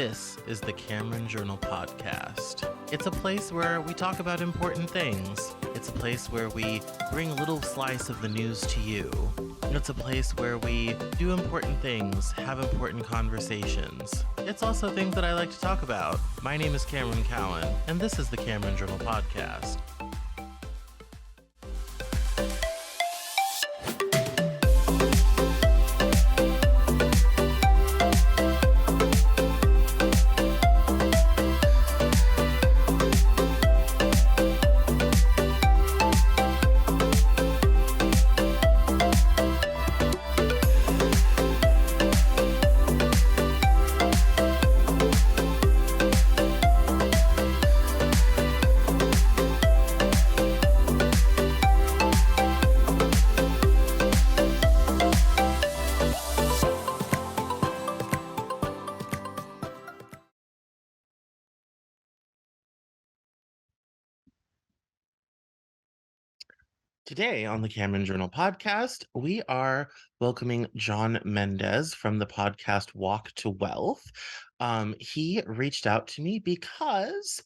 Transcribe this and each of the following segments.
This is the Cameron Journal Podcast. It's a place where we talk about important things. It's a place where we bring a little slice of the news to you. It's a place where we do important things, have important conversations. It's also things that I like to talk about. My name is Cameron Cowan, and this is the Cameron Journal Podcast. Today on the Cameron Journal Podcast, we are welcoming John Mendez from the podcast Walk to Wealth. He reached out to me because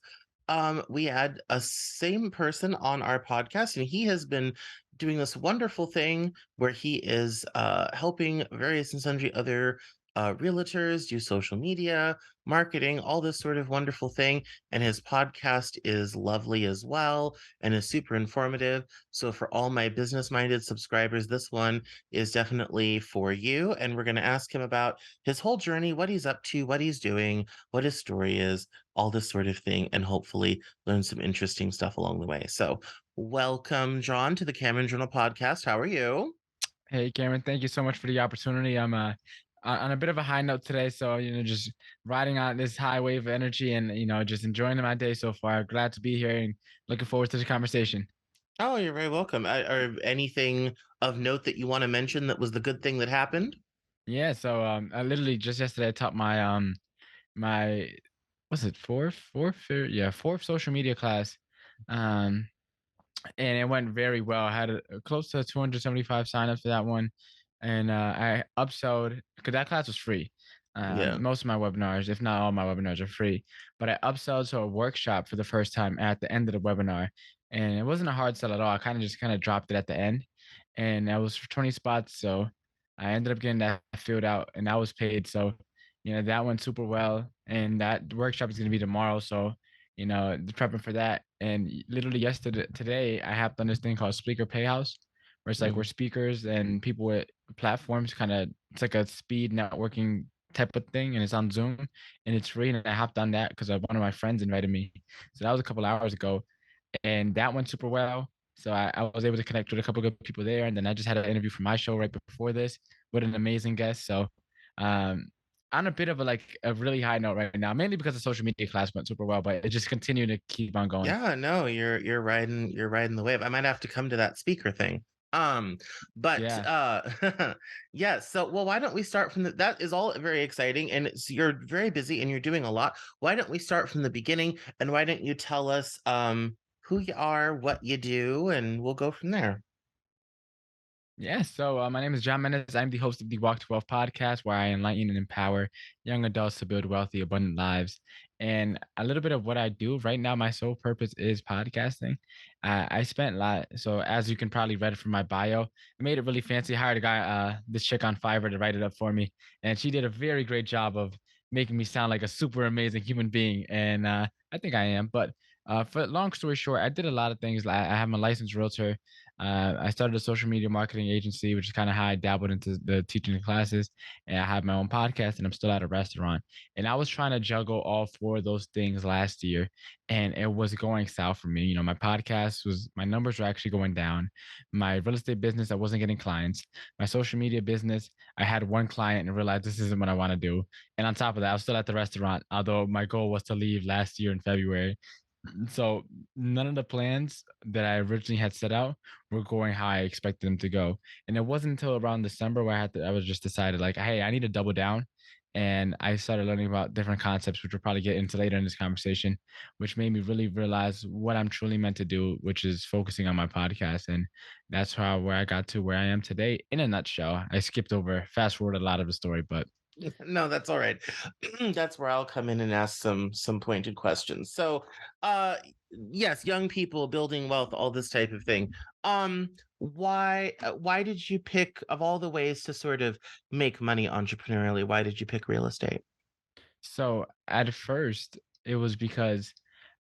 we had a same person on our podcast, and he has been doing this wonderful thing where he is helping various and sundry other realtors do social media, marketing, all this sort of wonderful thing. And his podcast is lovely as well and is super informative. So for all my business-minded subscribers, this one is definitely for you. And we're going to ask him about his whole journey, what he's up to, what he's doing, what his story is, all this sort of thing, and hopefully learn some interesting stuff along the way. So welcome, John, to the Cameron Journal Podcast. How are you? Hey, Cameron, thank you so much for the opportunity. I'm on a bit of a high note today, so just riding on this high wave of energy and just enjoying my day so far. Glad to be here and looking forward to the conversation. Oh, you're very welcome. Or anything of note that you want to mention that was the good thing that happened? Yeah, so I literally just yesterday I taught my was it fourth social media class, um and it went very well. I had close to 275 signups for that one, and I upsold because that class was free. Yeah. Most of my webinars, if not all my webinars, are free. But I upsold to a workshop for the first time at the end of the webinar, and it wasn't a hard sell at all. I kind of dropped it at the end, and that was for 20 spots. So I ended up getting that filled out, and that was paid. So that went super well, and that workshop is going to be tomorrow. So prepping for that. And literally today, I hopped on this thing called Speaker Payhouse, where it's like we're speakers and people with platforms it's like a speed networking type of thing, and it's on Zoom and it's free. And I hopped on that because one of my friends invited me. So that was a couple hours ago, and that went super well. So I was able to connect with a couple of good people there. And then I just had an interview for my show right before this with an amazing guest. So um, on a bit of a really high note right now, mainly because the social media class went super well, but it just continued to keep on going. Yeah, no, you're riding the wave. I might have to come to that speaker thing. But Yeah. yeah, so well, why don't we start from that is all very exciting, and you're very busy and you're doing a lot. Why don't we start from the beginning, and why don't you tell us who you are, what you do, and we'll go from there. Yeah, so my name is John Mendez. I'm the host of the Walk to Wealth podcast, where I enlighten and empower young adults to build wealthy, abundant lives. And a little bit of what I do right now, my sole purpose is podcasting. I spent a lot, so as you can probably read from my bio, I made it really fancy. Hired a guy, this chick on Fiverr, to write it up for me, and she did a very great job of making me sound like a super amazing human being. And I think I am. But for long story short, I did a lot of things. I have a licensed realtor. I started a social media marketing agency, which is kind of how I dabbled into the teaching classes. And I have my own podcast, and I'm still at a restaurant. And I was trying to juggle all four of those things last year, and it was going south for me. My numbers were actually going down. My real estate business, I wasn't getting clients. My social media business, I had one client and realized this isn't what I want to do. And on top of that, I was still at the restaurant, although my goal was to leave last year in February. So none of the plans that I originally had set out were going how I expected them to go. And it wasn't until around December where I was just decided like, hey, I need to double down. And I started learning about different concepts, which we'll probably get into later in this conversation, which made me really realize what I'm truly meant to do, which is focusing on my podcast. And that's where I got to where I am today in a nutshell. I skipped over, fast forward a lot of the story, but No, that's all right. That's where I'll come in and ask some pointed questions. So, uh yes, young people building wealth, all this type of thing. Why did you pick, of all the ways to sort of make money entrepreneurially, why did you pick real estate? So at first, it was because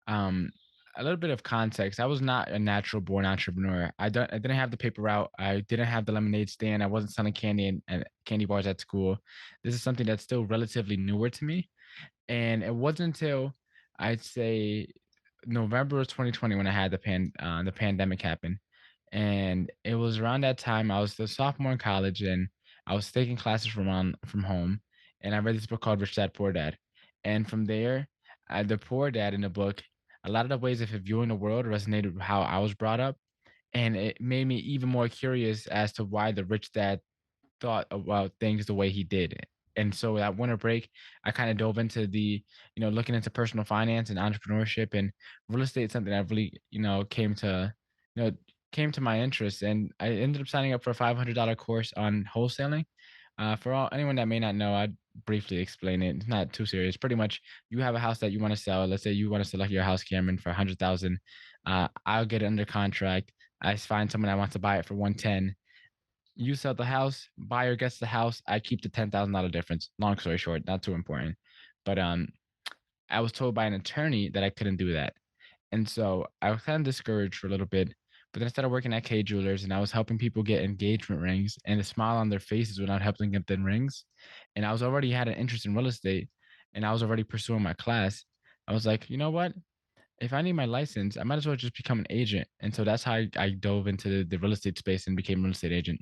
um, a little bit of context. I was not a natural born entrepreneur. I didn't have the paper route. I didn't have the lemonade stand. I wasn't selling candy and candy bars at school. This is something that's still relatively newer to me. And it wasn't until I'd say November of 2020 when I had the pandemic happen. And it was around that time I was a sophomore in college and I was taking classes from home. And I read this book called Rich Dad Poor Dad. And from there, the poor dad in the book, a lot of the ways of viewing the world resonated with how I was brought up. And it made me even more curious as to why the rich dad thought about things the way he did. And so that winter break, I kind of dove into looking into personal finance and entrepreneurship and real estate, something that really, you know, came to my interest. And I ended up signing up for a $500 course on wholesaling. Anyone that may not know, I'd briefly explain it. It's not too serious. Pretty much, you have a house that you want to sell. Let's say you want to select your house, Cameron, for 100,000. I'll get it under contract. I find someone that wants to buy it for 110. You sell the house, buyer gets the house, I keep the $10,000 difference. Long story short, not too important. But I was told by an attorney that I couldn't do that. And so I was kind of discouraged for a little bit. But then I started working at K Jewelers and I was helping people get engagement rings and the smile on their faces when I was helping get them rings. And I was already had an interest in real estate and I was already pursuing my class. I was like, you know what? If I need my license, I might as well just become an agent. And so that's how I dove into the real estate space and became a real estate agent.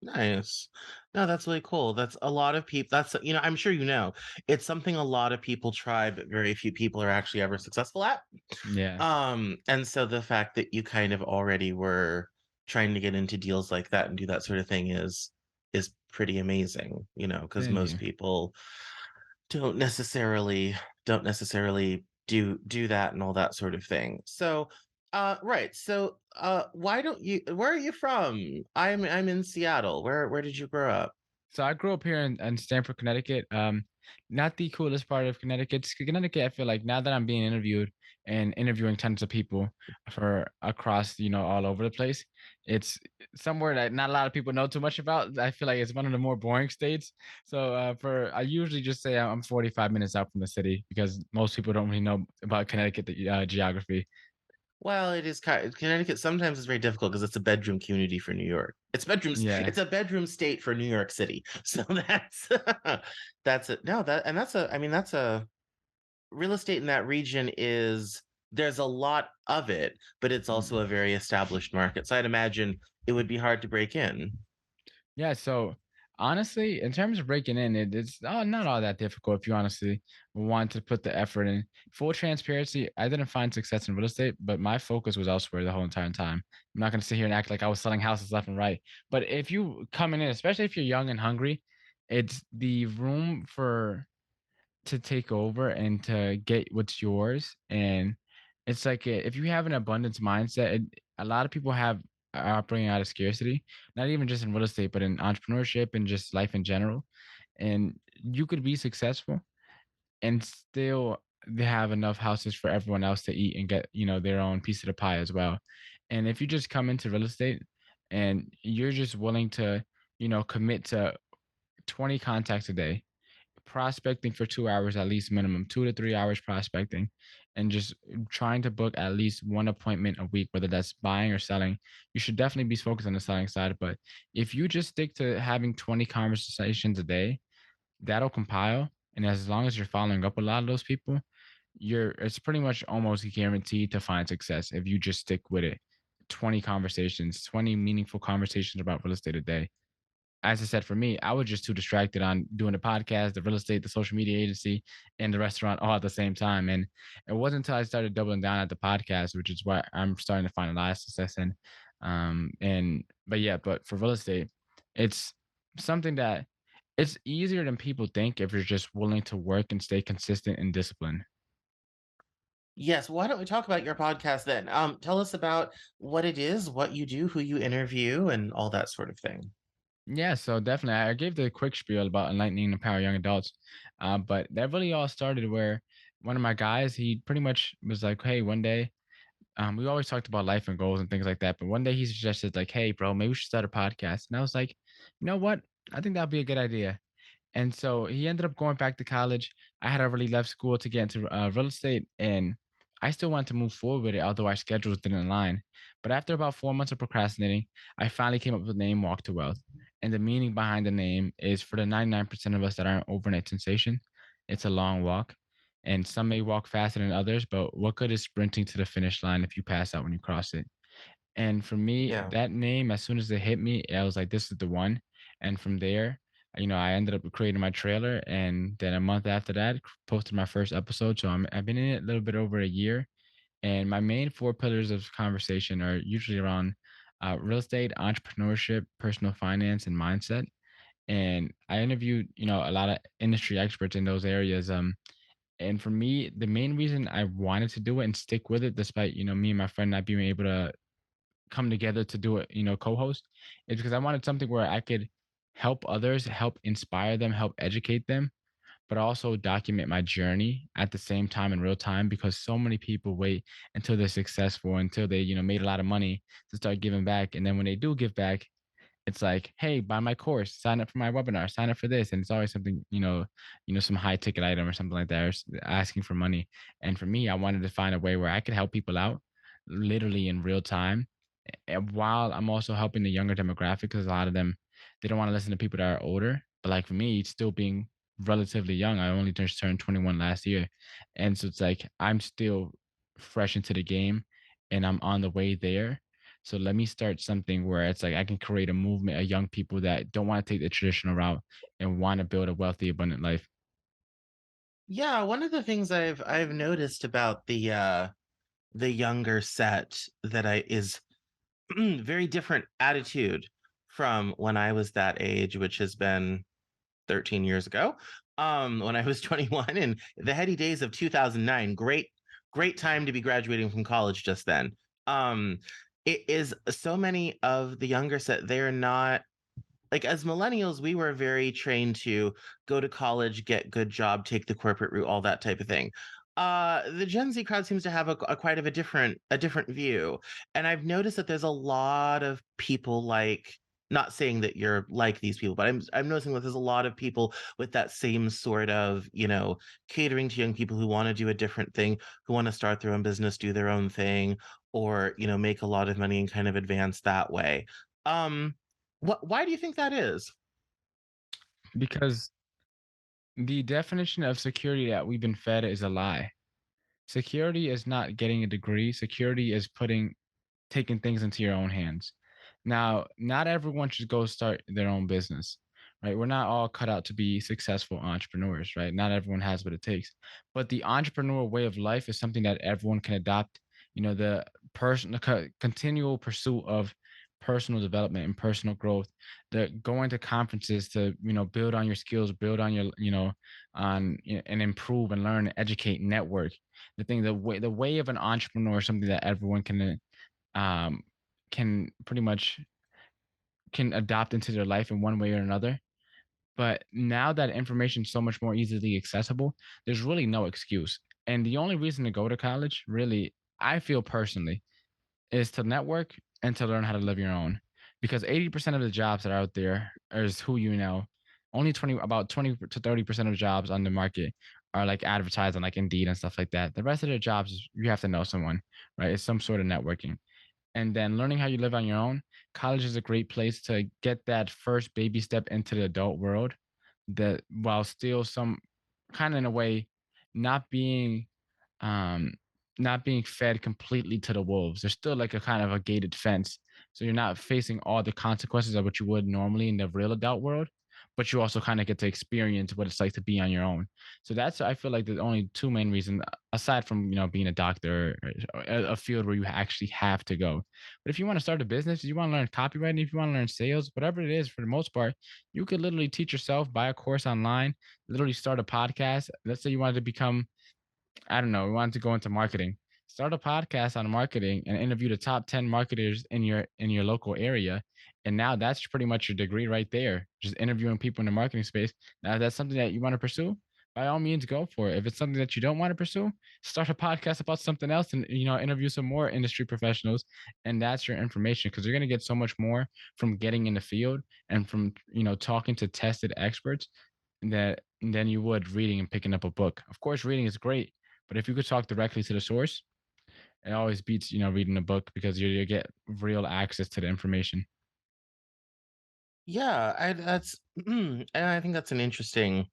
Nice. No, that's really cool. That's a lot of people. That's, I'm sure it's something a lot of people try, but very few people are actually ever successful at. Yeah. And so the fact that you kind of already were trying to get into deals like that and do that sort of thing is pretty amazing, because Thank most you. people don't necessarily do that and all that sort of thing. So, right. So, why don't you where are you from? I'm in Seattle. Where did you grow up? So I grew up here in Stamford, Connecticut. Not the coolest part of Connecticut. Connecticut, I feel like now that I'm being interviewed and interviewing tons of people for across, all over the place, it's somewhere that not a lot of people know too much about. I feel like it's one of the more boring states. So I usually just say I'm 45 minutes out from the city because most people don't really know about Connecticut, the geography. Well, it is kind Connecticut sometimes is very difficult because it's a bedroom community for New York. Yeah. It's a bedroom state for New York City. So that's that's it. No, that's a I mean that's a real estate in that region is there's a lot of it, but it's also Mm. a very established market. So I'd imagine it would be hard to break in. Yeah, so honestly, in terms of breaking in, it's not all that difficult if you honestly want to put the effort in. Full transparency, I didn't find success in real estate, but my focus was elsewhere the whole entire time. I'm not going to sit here and act like I was selling houses left and right. But if you coming in, especially if you're young and hungry, it's the room to take over and to get what's yours. And it's like if you have an abundance mindset, a lot of people are operating out of scarcity, not even just in real estate, but in entrepreneurship and just life in general. And you could be successful and still they have enough houses for everyone else to eat and get, their own piece of the pie as well. And if you just come into real estate and you're just willing to, commit to 20 contacts a day, prospecting for 2 hours at least minimum, 2 to 3 hours prospecting, and just trying to book at least one appointment a week, whether that's buying or selling. You should definitely be focused on the selling side. But if you just stick to having 20 conversations a day, that'll compile. And as long as you're following up with a lot of those people, it's pretty much almost guaranteed to find success if you just stick with it. 20 conversations, 20 meaningful conversations about real estate a day. As I said, for me, I was just too distracted on doing the podcast, the real estate, the social media agency, and the restaurant all at the same time. And it wasn't until I started doubling down at the podcast, which is what I'm starting to find a lot of success in. But for real estate, it's something that it's easier than people think if you're just willing to work and stay consistent and disciplined. Yes, why don't we talk about your podcast then? Tell us about what it is, what you do, who you interview, and all that sort of thing. Yeah, so definitely, I gave the quick spiel about enlightening and empower young adults, but that really all started where one of my guys, he pretty much was like, "Hey, one day." We always talked about life and goals and things like that, but one day he suggested, like, "Hey, bro, maybe we should start a podcast." And I was like, "You know what? I think that'd be a good idea." And so he ended up going back to college. I had already left school to get into real estate, and I still wanted to move forward with it, although our schedules didn't align. But after about 4 months of procrastinating, I finally came up with the name Walk to Wealth. And the meaning behind the name is for the 99% of us that aren't overnight sensation, it's a long walk. And some may walk faster than others, but what good is sprinting to the finish line if you pass out when you cross it? And for me, Yeah. that name, as soon as it hit me, I was like, this is the one. And from there, I ended up creating my trailer. And then a month after that, posted my first episode. So I've been in it a little bit over a year. And my main four pillars of conversation are usually around real estate, entrepreneurship, personal finance, and mindset. And I interviewed, a lot of industry experts in those areas. And for me, the main reason I wanted to do it and stick with it, despite, me and my friend not being able to come together to do it, co-host, is because I wanted something where I could help others, help inspire them, help educate them, but also document my journey at the same time in real time because so many people wait until they're successful, until they, made a lot of money to start giving back. And then when they do give back, it's like, hey, buy my course, sign up for my webinar, sign up for this. And it's always something, some high ticket item or something like that, or asking for money. And for me, I wanted to find a way where I could help people out literally in real time. And while I'm also helping the younger demographic, because a lot of them, they don't want to listen to people that are older. But like for me, still being relatively young, I only just turned 21 last year. And so it's like, I'm still fresh into the game and I'm on the way there. So let me start something where it's like I can create a movement of young people that don't want to take the traditional route and want to build a wealthy, abundant life. Yeah, one of the things I've noticed about the younger set that I is very different attitude from when I was that age, which has been 13 years ago. When I was 21 in the heady days of 2009. Great time to be graduating from college just then. Um, it is so many of the younger set, they're not like as millennials, we were very trained to go to college, get good job, take the corporate route, all that type of thing. The Gen Z crowd seems to have a quite of a different view, and I've noticed that there's a lot of people like not saying that you're like these people, but I'm noticing that there's a lot of people with that same sort of catering to young people who want to do a different thing, who want to start their own business, do their own thing, or make a lot of money and kind of advance that way. Um, why do you think that is? Because the definition of security that we've been fed is a lie. Security is not getting a degree. Security is taking things into your own hands. Now, not everyone should go start their own business, right? We're not all cut out to be successful entrepreneurs, right? Not everyone has what it takes. But the entrepreneur way of life is something that everyone can adopt. The continual pursuit of personal development and personal growth, the going to conferences to, build on your skills, build on your, and improve and learn, educate, network. The way of an entrepreneur is something that everyone um, can pretty much can adopt into their life in one way or another. But now that information is so much more easily accessible, there's really no excuse. And the only reason to go to college, really, I feel personally, is to network and to learn how to live your own. Because 80% of the jobs that are out there is who you know. Only about 20 to 30% of jobs on the market are like advertised on like Indeed and stuff like that. The rest of the jobs, you have to know someone, right? It's some sort of networking. And then learning how you live on your own, college is a great place to get that first baby step into the adult world, that while still some kind of in a way not being um not being fed completely to the wolves. There's still like a kind of a gated fence. So you're not facing all the consequences of what you would normally in the real adult world, but you also kind of get to experience what it's like to be on your own. So that's, I feel like, the only two main reasons, aside from being a doctor, or a field where you actually have to go. But if you want to start a business, you want to learn copywriting, if you want to learn sales, whatever it is, for the most part, you could literally teach yourself, buy a course online, literally start a podcast. Let's say you wanted to become, I don't know, we wanted to go into marketing. start a podcast on marketing and interview the top 10 marketers in your local area. And now that's pretty much your degree right there. Just interviewing people in the marketing space. Now, if that's something that you want to pursue, by all means go for it. If it's something that you don't want to pursue, start a podcast about something else and interview some more industry professionals. And that's your information, because you're going to get so much more from getting in the field and from talking to tested experts that than you would reading and picking up a book. Of course, reading is great, but if you could talk directly to the source, it always beats reading a book, because you get real access to the information. Yeah, that's and I think that's an interesting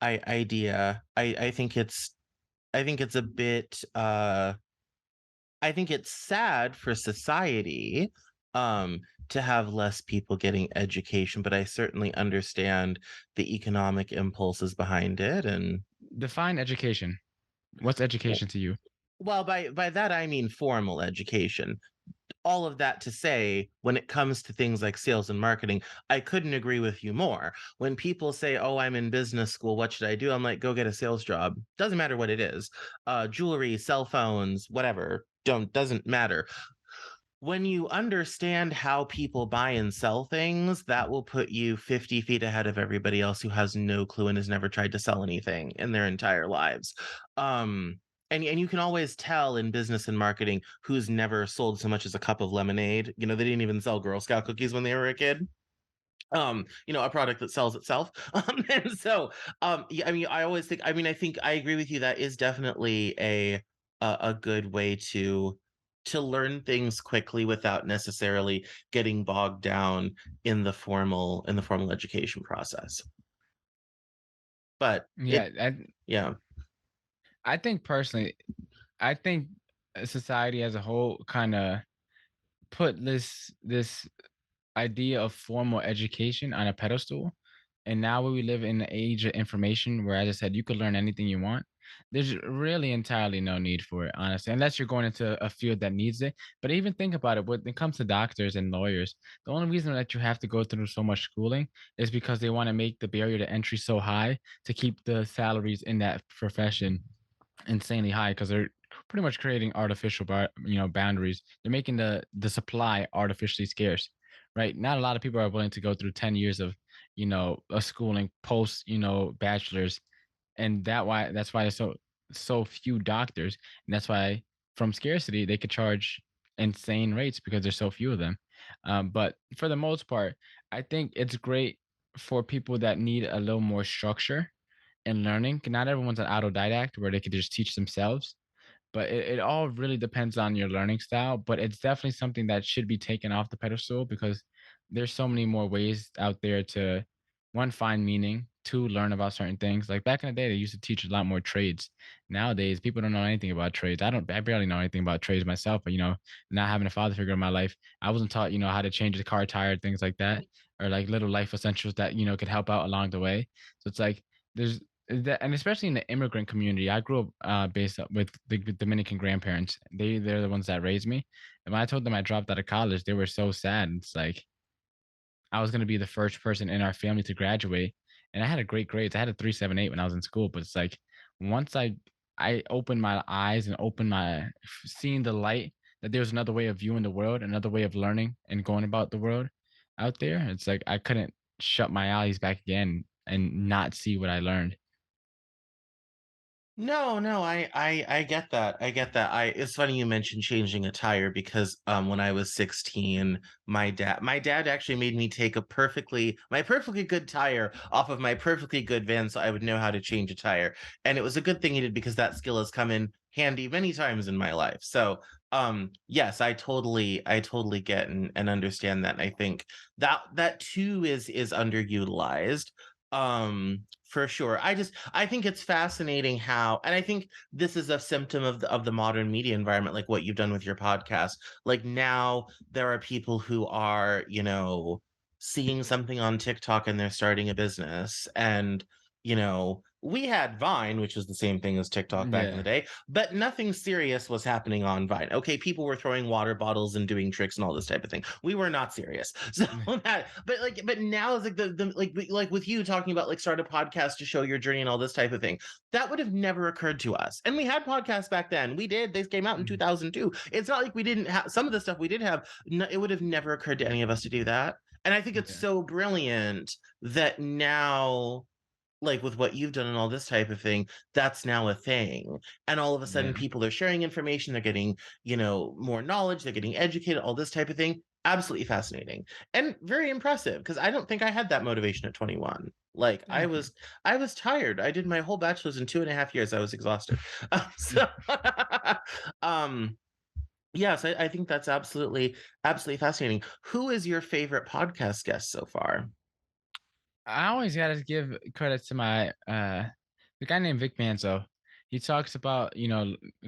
idea. I think it's a bit I think it's sad for society um to have less people getting education, but I certainly understand the economic impulses behind it. And Define education. What's w- education to you? well, by that I mean formal education. All of that to say, when it comes to things like sales and marketing, I couldn't agree with you more. When people say, "Oh, I'm in business school, what should I do?" I'm like, "Go get a sales job. Doesn't matter what it is. Jewelry, cell phones, whatever. Don't Doesn't matter." When you understand how people buy and sell things, that will put you 50 feet ahead of everybody else who has no clue and has never tried to sell anything in their entire lives. Um, and you can always tell in business and marketing who's never sold so much as a cup of lemonade. They didn't even sell Girl Scout cookies when they were a kid. A product that sells itself. And so yeah, I mean, I think I agree with you. That is definitely a good way to learn things quickly without necessarily getting bogged down in the formal education process. But it Yeah, yeah. I think personally, I think society as a whole kind of put this idea of formal education on a pedestal. And now we live in the age of information where, as I said, you could learn anything you want. There's really entirely no need for it, honestly, unless you're going into a field that needs it. But even think about it, when it comes to doctors and lawyers, the only reason that you have to go through so much schooling is because they want to make the barrier to entry so high to keep the salaries in that profession insanely high, because they're pretty much creating artificial boundaries. They're making the supply artificially scarce, right? Not a lot of people are willing to go through 10 years of a schooling post bachelor's. And that's why there's so few doctors. And that's why, from scarcity, they could charge insane rates, because there's so few of them. But for the most part, I think it's great for people that need a little more structure and learning. Not everyone's an autodidact where they could just teach themselves, but it all really depends on your learning style. But it's definitely something that should be taken off the pedestal, because there's so many more ways out there to, one, find meaning, two, learn about certain things. Like back in the day, they used to teach a lot more trades. Nowadays, people don't know anything about trades. I barely know anything about trades myself, but not having a father figure in my life, I wasn't taught how to change the car tire, things like that, or like little life essentials that could help out along the way. So it's like, there's that, and especially in the immigrant community. I grew up based up with the Dominican grandparents. They're the ones that raised me. And when I told them I dropped out of college, they were so sad. It's like I was gonna be the first person in our family to graduate, and I had a great grades. I had a 3.78 when I was in school, but it's like once I opened my eyes and opened my seeing the light, that there was another way of viewing the world, another way of learning and going about the world out there. It's like I couldn't shut my eyes back again and not see what I learned. No, no, I get that. I get that. It's funny you mentioned changing a tire because when I was 16, my dad actually made me take my perfectly good tire off of my perfectly good van so I would know how to change a tire. And it was a good thing he did because that skill has come in handy many times in my life. So yes, I totally get and understand that. And I think that too is underutilized. For sure. I think it's fascinating how, and I think this is a symptom of the modern media environment, like what you've done with your podcast. Like now there are people who are, seeing something on TikTok and they're starting a business, and we had Vine, which was the same thing as TikTok back in the Yeah. day, but nothing serious was happening on Vine. Okay, people were throwing water bottles and doing tricks and all this type of thing. We were not serious. So that, but now it's like like with you talking about like start a podcast to show your journey and all this type of thing. That would have never occurred to us. And we had podcasts back then. We did. They came out in Mhm. 2002. It's not like we didn't have some of the stuff we did have. It would have never occurred to any of us to do that. And I think it's Yeah. so brilliant that now, like with what you've done and all this type of thing, that's now a thing. And all of a sudden Yeah. people are sharing information, they're getting, more knowledge, they're getting educated, all this type of thing. Absolutely fascinating and very impressive because I don't think I had that motivation at 21. Like Thank you. I was tired. I did my whole bachelor's in 2.5 years. I was exhausted. So um yes, I think that's absolutely fascinating. Who is your favorite podcast guest so far? I always gotta give credit to my the guy named Vic Manzo. He talks about,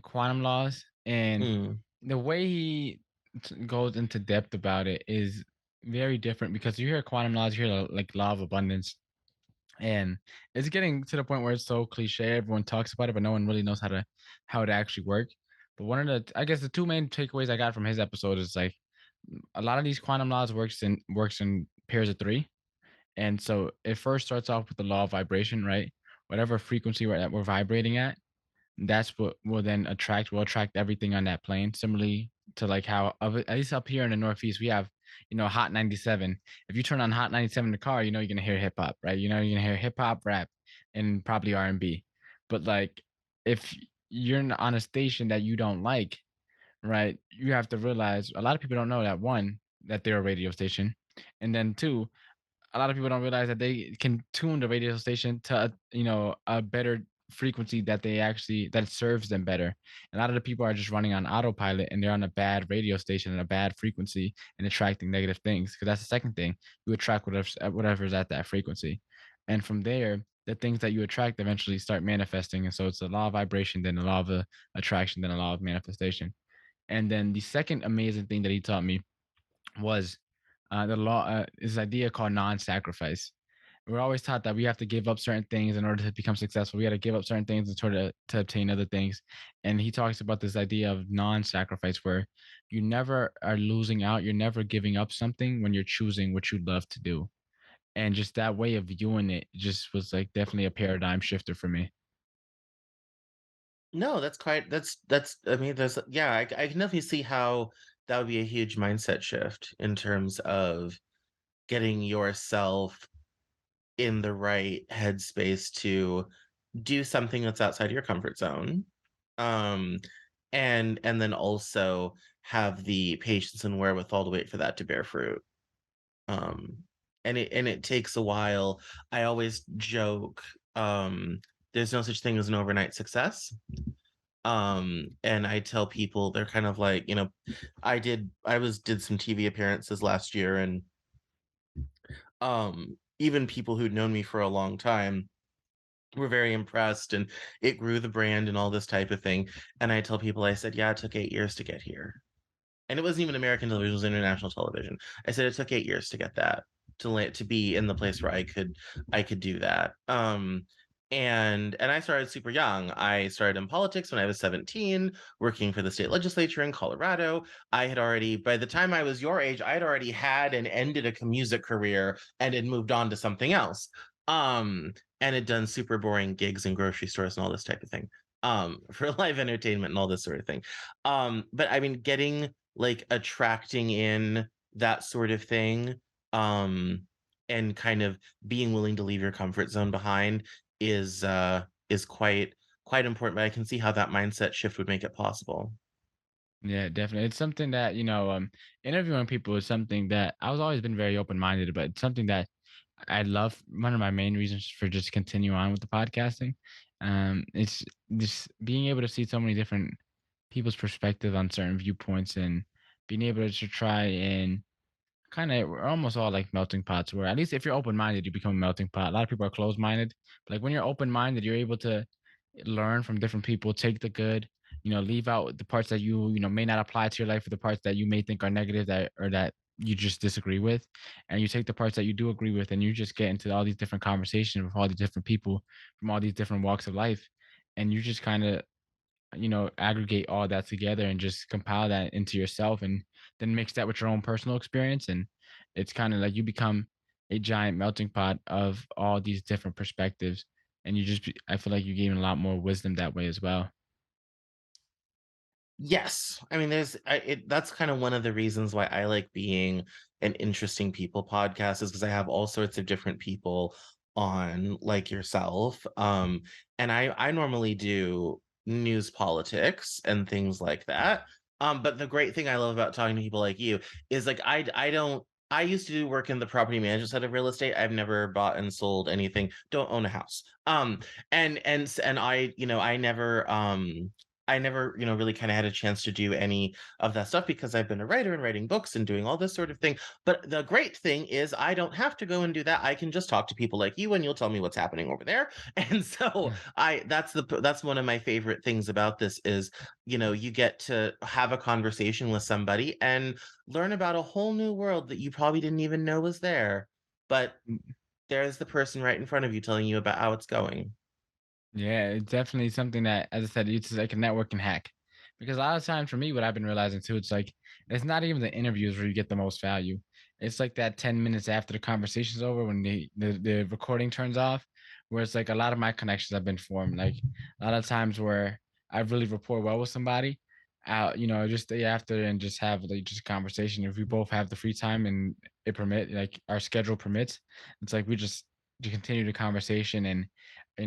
quantum laws, and Mm. the way he goes into depth about it is very different because you hear quantum laws, you hear like law of abundance, and it's getting to the point where it's so cliche. Everyone talks about it, but no one really knows how it actually work. But one of the, I guess, the two main takeaways I got from his episode is like a lot of these quantum laws works in pairs of three, and so it first starts off with the law of vibration, right? Whatever frequency that we're vibrating at, that's what will attract everything on that plane. Similarly to like how at least up here in the Northeast, we have, Hot 97. If you turn on Hot 97 in the car, you're gonna hear hip hop, right? You're gonna hear hip hop, rap, and probably R&B. But like if you're on a station that you don't like, right, you have to realize a lot of people don't know that one, that they're a radio station. And then two, a lot of people don't realize that they can tune the radio station to a better frequency that serves them better. A lot of the people are just running on autopilot and they're on a bad radio station and a bad frequency and attracting negative things, because that's the second thing. You attract whatever's at that frequency, and from there the things that you attract eventually start manifesting. And so it's a law of vibration, then a law of attraction, then a law of manifestation. And then the second amazing thing that he taught me was the law is this idea called non-sacrifice. We're always taught that we have to give up certain things in order to become successful. We got to give up certain things in order to obtain other things. And he talks about this idea of non-sacrifice, where you never are losing out. You're never giving up something when you're choosing what you love to do. And just that way of viewing it just was like definitely a paradigm shifter for me. No, that's I mean, there's yeah, I can definitely see how that would be a huge mindset shift in terms of getting yourself in the right headspace to do something that's outside your comfort zone. Um, and then also have the patience and wherewithal to wait for that to bear fruit. Um, and it takes a while. I always joke, there's no such thing as an overnight success. And I tell people they're kind of like, did some TV appearances last year, and even people who'd known me for a long time were very impressed, and it grew the brand and all this type of thing. And I tell people, I said, yeah, it took 8 years to get here. And it wasn't even American television, it was international television. I said it took 8 years to get that, to be in the place where I could do that. And I started super young. I started in politics when I was 17, working for the state legislature in Colorado. I had already, by the time I was your age, I had already had and ended a music career and had moved on to something else. And had done super boring gigs in grocery stores and all this type of thing. For live entertainment and all this sort of thing. But I mean, getting like attracting in that sort of thing, um, and kind of being willing to leave your comfort zone behind is quite important. But I can see how that mindset shift would make it possible. Yeah, definitely. It's something that, interviewing people is something that I was always been very open minded, but it's something that I love. One of my main reasons for just continue on with the podcasting. It's just being able to see so many different people's perspective on certain viewpoints, and being able to try and kind of, we're almost all like melting pots, where at least if you're open minded, you become a melting pot. A lot of people are closed minded. But like when you're open minded, you're able to learn from different people, take the good, leave out the parts that may not apply to your life, or the parts that you may think are negative, that or that you just disagree with, and you take the parts that you do agree with, and you just get into all these different conversations with all these different people from all these different walks of life, and you just kind of, aggregate all that together and just compile that into yourself, and then mix that with your own personal experience. And it's kind of like you become a giant melting pot of all these different perspectives. And I feel like you gain a lot more wisdom that way as well. Yes. I mean, that's kind of one of the reasons why I like being an interesting people podcast is because I have all sorts of different people on like yourself. And I normally do news politics and things like that. But the great thing I love about talking to people like you is like I don't I used to do work in the property management side of real estate. I've never bought and sold anything, don't own a house. And I never, really kind of had a chance to do any of that stuff because I've been a writer and writing books and doing all this sort of thing. But the great thing is I don't have to go and do that. I can just talk to people like you and you'll tell me what's happening over there. And so that's one of my favorite things about this is, you get to have a conversation with somebody and learn about a whole new world that you probably didn't even know was there. But there's the person right in front of you telling you about how it's going. Yeah, it's definitely something that, as I said, it's like a networking hack. Because a lot of times for me, what I've been realizing too, it's like it's not even the interviews where you get the most value. It's like that 10 minutes after the conversation's over when the recording turns off, where it's like a lot of my connections have been formed. Like a lot of times where I really rapport well with somebody, just stay after and just have like just a conversation. If we both have the free time and like our schedule permits, it's like we just to continue the conversation. And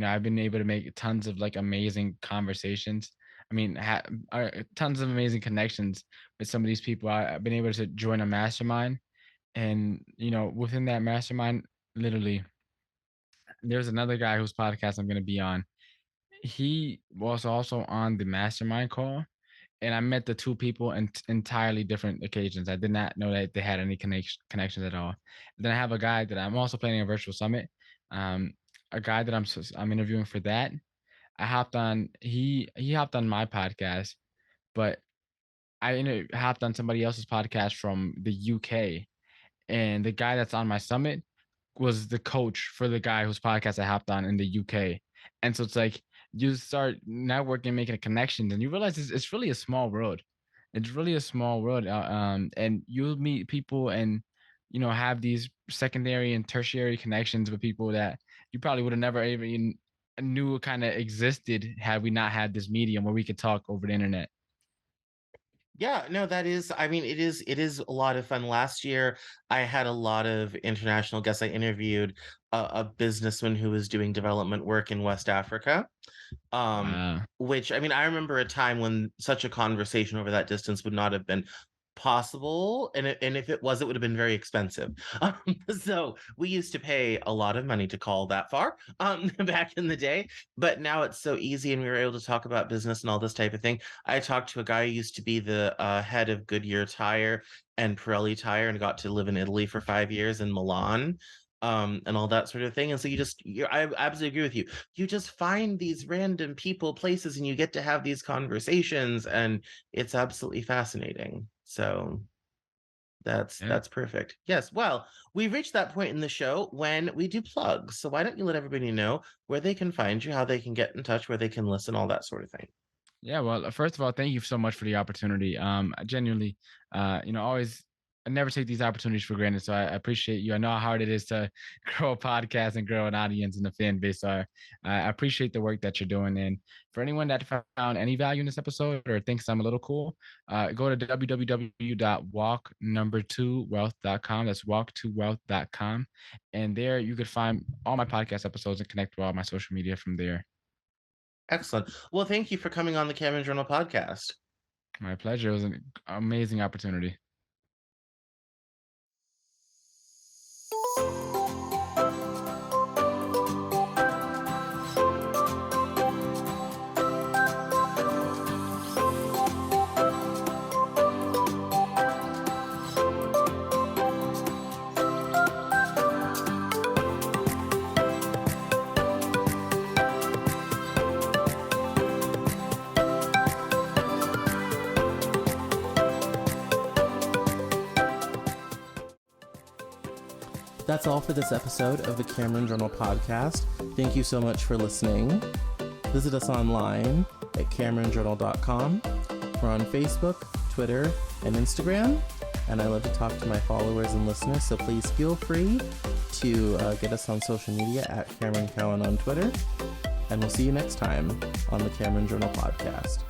I've been able to make tons of like amazing conversations. I mean, tons of amazing connections with some of these people. I've been able to join a mastermind, and within that mastermind, literally, there's another guy whose podcast I'm going to be on. He was also on the mastermind call, and I met the two people in entirely different occasions. I did not know that they had any connections at all. Then I have a guy that I'm also planning a virtual summit. Um, a guy that I'm interviewing for that. I hopped on. He hopped on my podcast, but hopped on somebody else's podcast from the UK, and the guy that's on my summit was the coach for the guy whose podcast I hopped on in the UK. And so it's like you start networking, making connections, and you realize it's really a small world. It's really a small world, and you'll meet people and have these secondary and tertiary connections with people that you probably would have never even knew kind of existed had we not had this medium where we could talk over the internet. Yeah, no, I mean, it is a lot of fun. Last year, I had a lot of international guests. I interviewed a businessman who was doing development work in West Africa. Um, Wow. which I mean, I remember a time when such a conversation over that distance would not have been possible, and if it was, it would have been very expensive. So we used to pay a lot of money to call that far, back in the day, but now it's so easy, and we were able to talk about business and all this type of thing. I talked to a guy who used to be the head of Goodyear Tire and Pirelli Tire, and got to live in Italy for 5 years in Milan. And all that sort of thing. And so I absolutely agree with you. You just find these random people, places, and you get to have these conversations, and it's absolutely fascinating. So Yeah. that's perfect. Yes. Well, we've reached that point in the show when we do plugs. So why don't you let everybody know where they can find you, how they can get in touch, where they can listen, all that sort of thing. Yeah, well, first of all, thank you so much for the opportunity. I genuinely, always, I never take these opportunities for granted. So I appreciate you. I know how hard it is to grow a podcast and grow an audience and a fan base. So I appreciate the work that you're doing. And for anyone that found any value in this episode or thinks I'm a little cool, go to www.walk2wealth.com. That's walk2wealth.com. And there you could find all my podcast episodes and connect with all my social media from there. Excellent. Well, thank you for coming on the Cameron Journal podcast. My pleasure. It was an amazing opportunity. That's all for this episode of the Cameron Journal podcast. Thank you so much for listening. Visit us online at CameronJournal.com. We're on Facebook, Twitter, and Instagram. And I love to talk to my followers and listeners, so please feel free to get us on social media at Cameron Cowan on Twitter. And we'll see you next time on the Cameron Journal podcast.